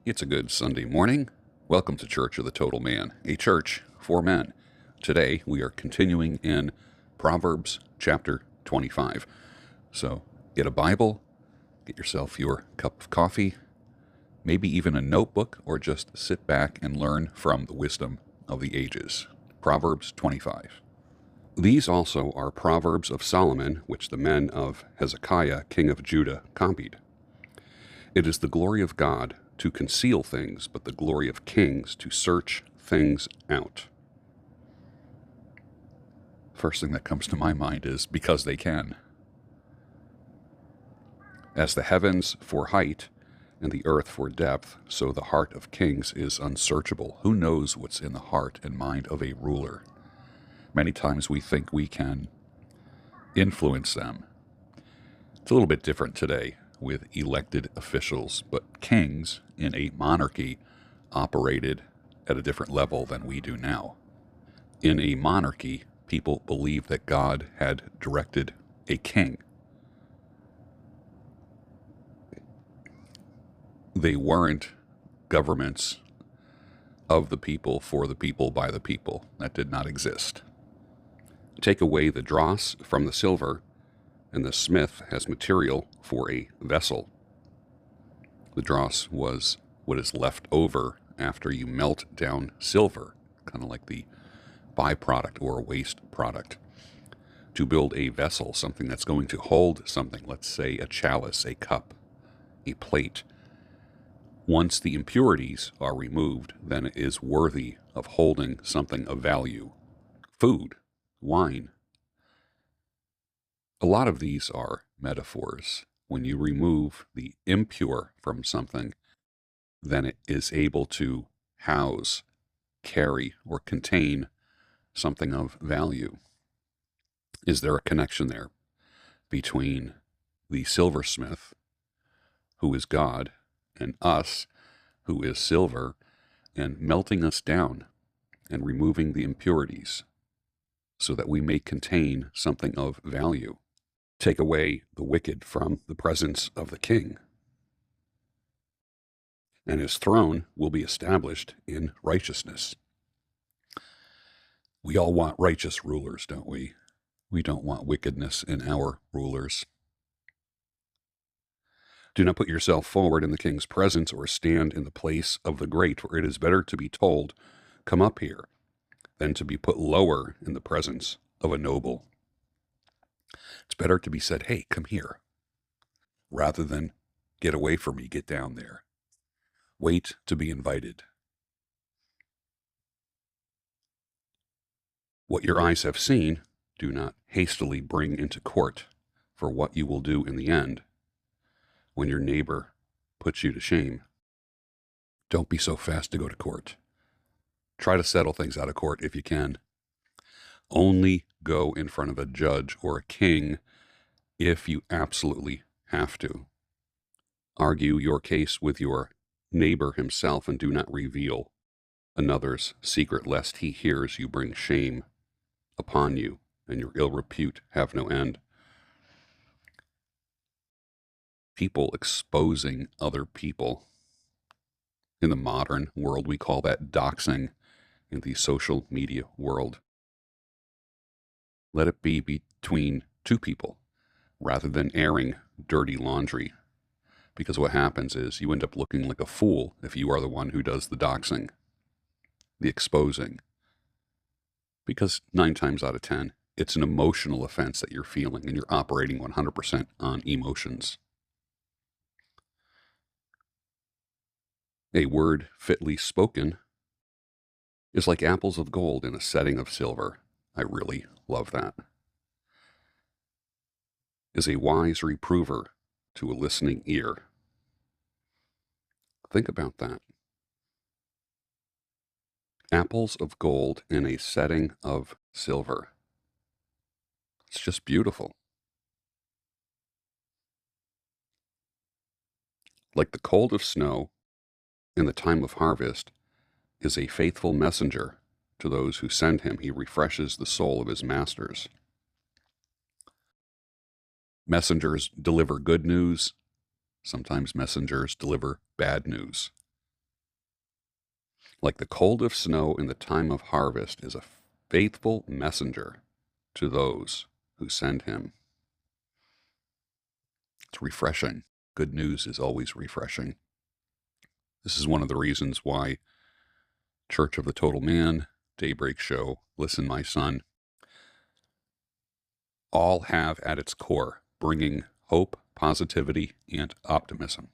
It's a good Sunday morning. Welcome to Church of the Total Man, a church for men. Today we are continuing in Proverbs chapter 25. So get a Bible, get yourself your cup of coffee, maybe even a notebook, or just sit back and learn from the wisdom of the ages. Proverbs 25. These also are Proverbs of Solomon, which the men of Hezekiah, king of Judah, copied. It is the glory of God to conceal things, but the glory of kings to search things out. First thing that comes to my mind is because they can. As the heavens for height and the earth for depth, so the heart of kings is unsearchable. Who knows what's in the heart and mind of a ruler? Many times we think we can influence them. It's a little bit different today with elected officials, but kings in a monarchy operated at a different level than we do now. In a monarchy, people believed that God had directed a king. They weren't governments of the people, for the people, by the people. That did not exist. Take away the dross from the silver, and the smith has material for a vessel. The dross was what is left over after you melt down silver, kind of like the byproduct or a waste product, to build a vessel, something that's going to hold something, let's say a chalice, a cup, a plate. Once the impurities are removed, then it is worthy of holding something of value. Food, wine. A lot of these are metaphors. When you remove the impure from something, then it is able to house, carry, or contain something of value. Is there a connection there between the silversmith, who is God, and us, who is silver, and melting us down and removing the impurities so that we may contain something of value? Take away the wicked from the presence of the king, and his throne will be established in righteousness. We all want righteous rulers, don't we? We don't want wickedness in our rulers. Do not put yourself forward in the king's presence, or stand in the place of the great, for it is better to be told, "Come up here," than to be put lower in the presence of a noble. It's better to be said, "Hey, come here," rather than "Get away from me, get down there." Wait to be invited. What your eyes have seen, do not hastily bring into court, for what you will do in the end when your neighbor puts you to shame. Don't be so fast to go to court. Try to settle things out of court if you can. Only go in front of a judge or a king if you absolutely have to. Argue your case with your neighbor himself, and do not reveal another's secret, lest he hears you bring shame upon you and your ill repute have no end. People exposing other people. In the modern world, we call that doxing. In the social media world, let it be between two people rather than airing dirty laundry, because what happens is you end up looking like a fool if you are the one who does the doxing, the exposing, because 9 times out of 10, it's an emotional offense that you're feeling, and you're operating 100% on emotions. A word fitly spoken is like apples of gold in a setting of silver. I really love that. Is a wise reprover to a listening ear. Think about that. Apples of gold in a setting of silver. It's just beautiful. Like the cold of snow in the time of harvest is a faithful messenger to those who send him. He refreshes the soul of his masters. Messengers deliver good news. Sometimes messengers deliver bad news. Like the cold of snow in the time of harvest is a faithful messenger to those who send him. It's refreshing. Good news is always refreshing. This is one of the reasons why Church of the Total Man, Daybreak Show, Listen My Son, all have at its core bringing hope, positivity, and optimism.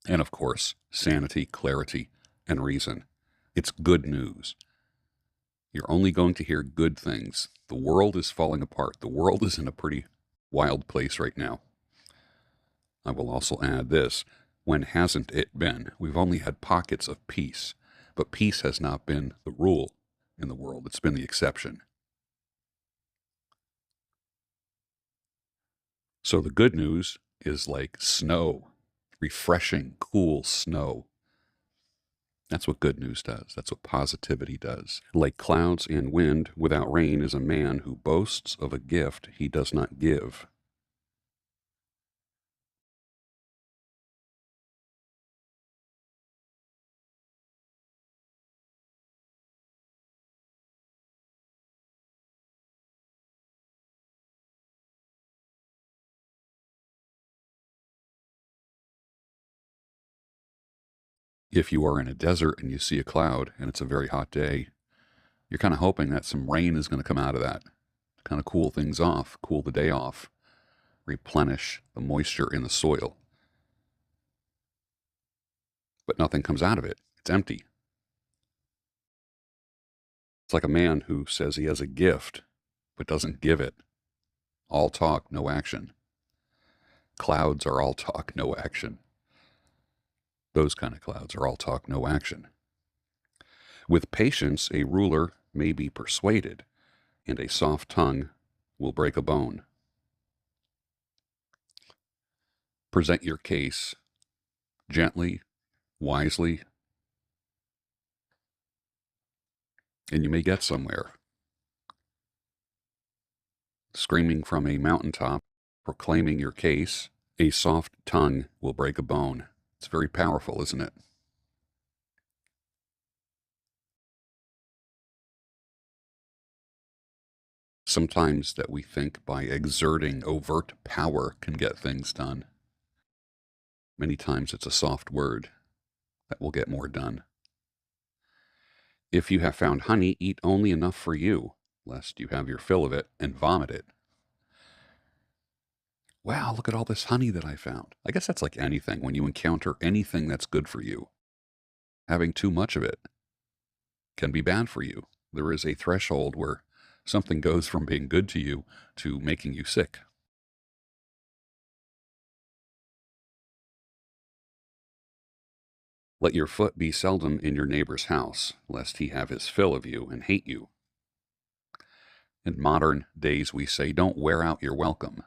And of course, sanity, clarity, and reason. It's good news. You're only going to hear good things. The world is falling apart. The world is in a pretty wild place right now. I will also add this. When hasn't it been? We've only had pockets of peace, but peace has not been the rule in the world. It's been the exception. So the good news is like snow, refreshing, cool snow. That's what good news does. That's what positivity does. Like clouds and wind without rain is a man who boasts of a gift he does not give. If you are in a desert and you see a cloud and it's a very hot day, you're kind of hoping that some rain is going to come out of that to kind of cool things off, cool the day off, replenish the moisture in the soil. But nothing comes out of it. It's empty. It's like a man who says he has a gift but doesn't give it. All talk, no action. Clouds are all talk, no action. Those kind of clouds are all talk, no action. With patience, a ruler may be persuaded, and a soft tongue will break a bone. Present your case gently, wisely, and you may get somewhere. Screaming from a mountaintop, proclaiming your case, a soft tongue will break a bone. It's very powerful, isn't it? Sometimes that we think by exerting overt power can get things done. Many times it's a soft word that will get more done. If you have found honey, eat only enough for you, lest you have your fill of it and vomit it. Wow, look at all this honey that I found. I guess that's like anything. When you encounter anything that's good for you, having too much of it can be bad for you. There is a threshold where something goes from being good to you to making you sick. Let your foot be seldom in your neighbor's house, lest he have his fill of you and hate you. In modern days, we say, don't wear out your welcome.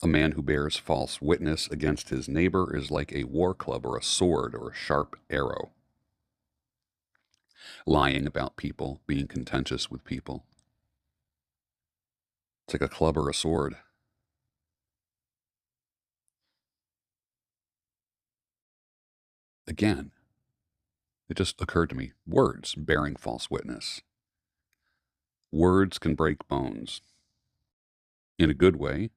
A man who bears false witness against his neighbor is like a war club or a sword or a sharp arrow. Lying about people, being contentious with people. It's like a club or a sword. Again, it just occurred to me, words bearing false witness. Words can break bones in a good way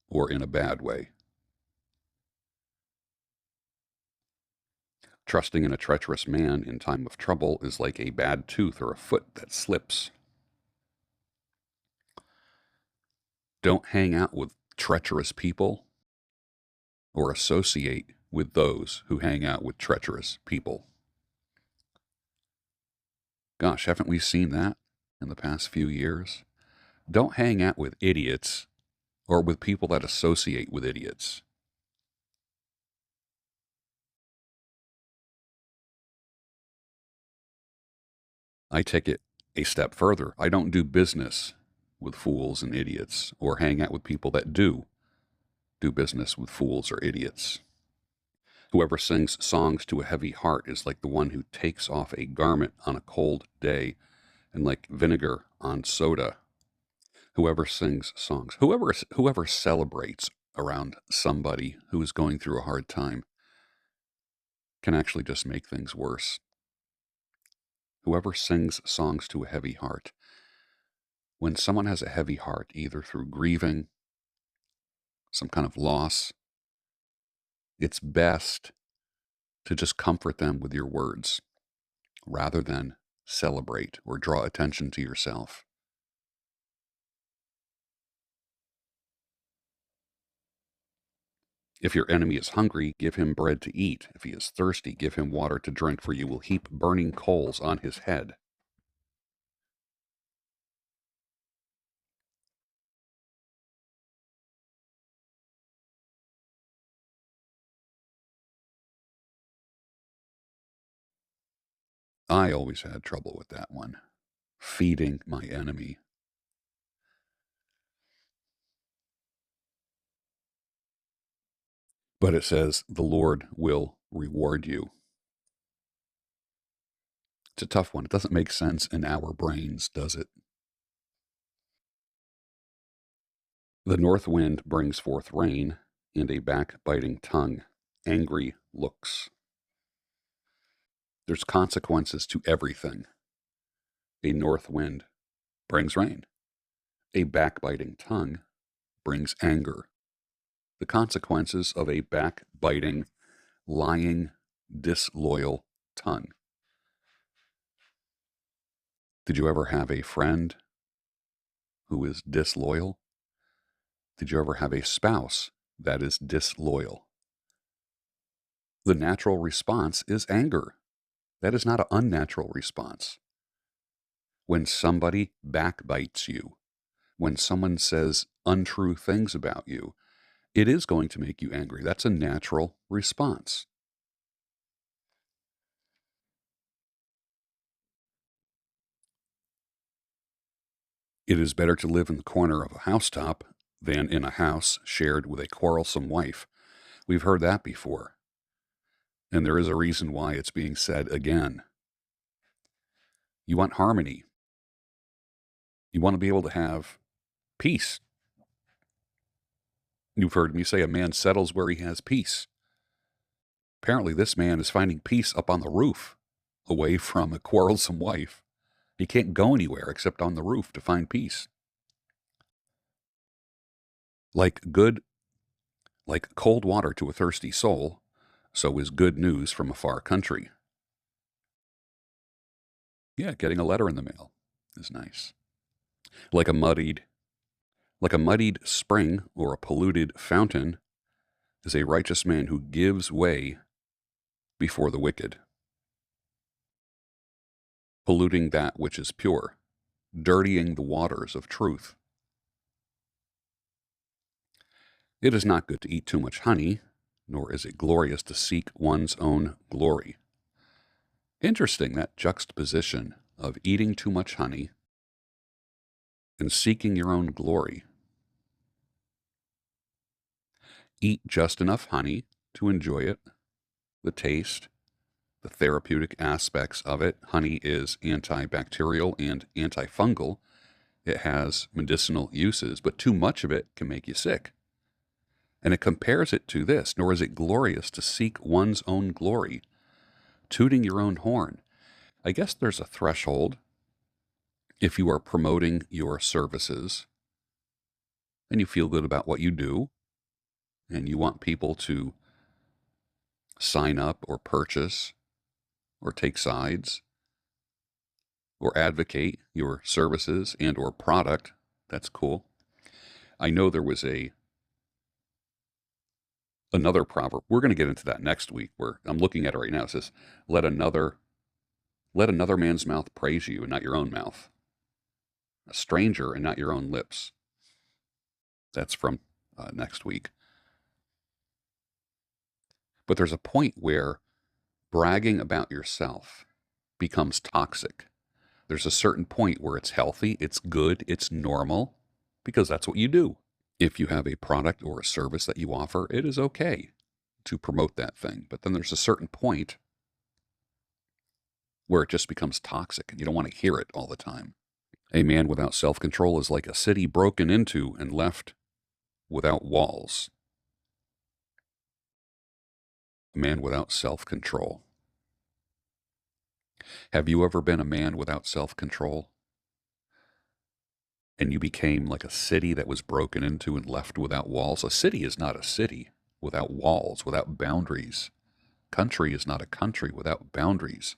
or in a bad way. Trusting in a treacherous man in time of trouble is like a bad tooth or a foot that slips. Don't hang out with treacherous people or associate with those who hang out with treacherous people. Gosh, haven't we seen that in the past few years? Don't hang out with idiots or with people that associate with idiots. I take it a step further. I don't do business with fools and idiots or hang out with people that do business with fools or idiots. Whoever sings songs to a heavy heart is like the one who takes off a garment on a cold day and like vinegar on soda. Whoever sings songs, whoever celebrates around somebody who is going through a hard time, can actually just make things worse. Whoever sings songs to a heavy heart, when someone has a heavy heart, either through grieving, some kind of loss, it's best to just comfort them with your words rather than celebrate or draw attention to yourself. If your enemy is hungry, give him bread to eat. If he is thirsty, give him water to drink, for you will heap burning coals on his head. I always had trouble with that one. Feeding my enemy. But it says the Lord will reward you. It's a tough one. It doesn't make sense in our brains, does it? The north wind brings forth rain and a backbiting tongue, angry looks. There's consequences to everything. A north wind brings rain. A backbiting tongue brings anger. The consequences of a backbiting, lying, disloyal tongue. Did you ever have a friend who is disloyal? Did you ever have a spouse that is disloyal? The natural response is anger. That is not an unnatural response. When somebody backbites you, when someone says untrue things about you, it is going to make you angry. That's a natural response. It is better to live in the corner of a housetop than in a house shared with a quarrelsome wife. We've heard that before. And there is a reason why it's being said again. You want harmony. You want to be able to have peace. You've heard me say a man settles where he has peace. Apparently, this man is finding peace up on the roof, away from a quarrelsome wife. He can't go anywhere except on the roof to find peace. Like cold water to a thirsty soul, so is good news from a far country. Yeah, getting a letter in the mail is nice. Like a muddied spring or a polluted fountain is a righteous man who gives way before the wicked. Polluting that which is pure, dirtying the waters of truth. It is not good to eat too much honey, nor is it glorious to seek one's own glory. Interesting, that juxtaposition of eating too much honey and seeking your own glory. Eat just enough honey to enjoy it, the taste, the therapeutic aspects of it. Honey is antibacterial and antifungal. It has medicinal uses, but too much of it can make you sick. And it compares it to this, nor is it glorious to seek one's own glory, tooting your own horn. I guess there's a threshold. If you are promoting your services and you feel good about what you do, and you want people to sign up or purchase or take sides or advocate your services and or product, that's cool. I know there was another proverb. We're going to get into that next week, where I'm looking at it right now. It says, let another man's mouth praise you and not your own mouth. A stranger and not your own lips. That's from next week. But there's a point where bragging about yourself becomes toxic. There's a certain point where it's healthy, it's good, it's normal, because that's what you do. If you have a product or a service that you offer, it is okay to promote that thing. But then there's a certain point where it just becomes toxic and you don't want to hear it all the time. A man without self-control is like a city broken into and left without walls. A man without self-control. Have you ever been a man without self-control? And you became like a city that was broken into and left without walls? A city is not a city without walls, without boundaries. Country is not a country without boundaries.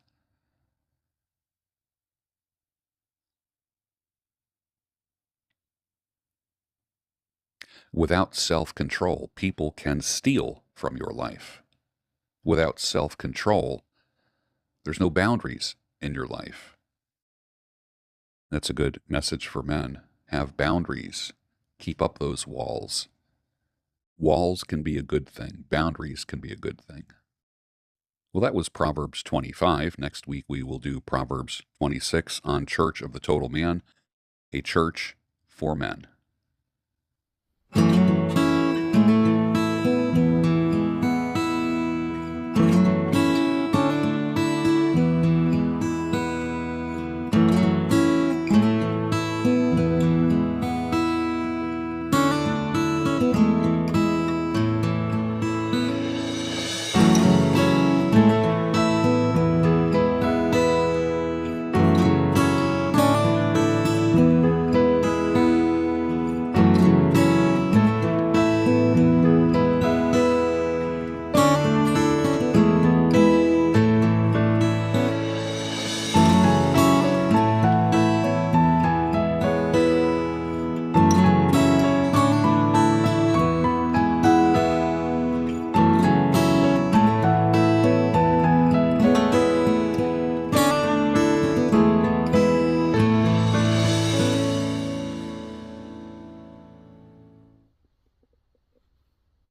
Without self-control, people can steal from your life. Without self-control, there's no boundaries in your life. That's a good message for men. Have boundaries. Keep up those walls. Walls can be a good thing. Boundaries can be a good thing. Well, that was Proverbs 25. Next week we will do Proverbs 26 on Church of the Total Man, a church for men.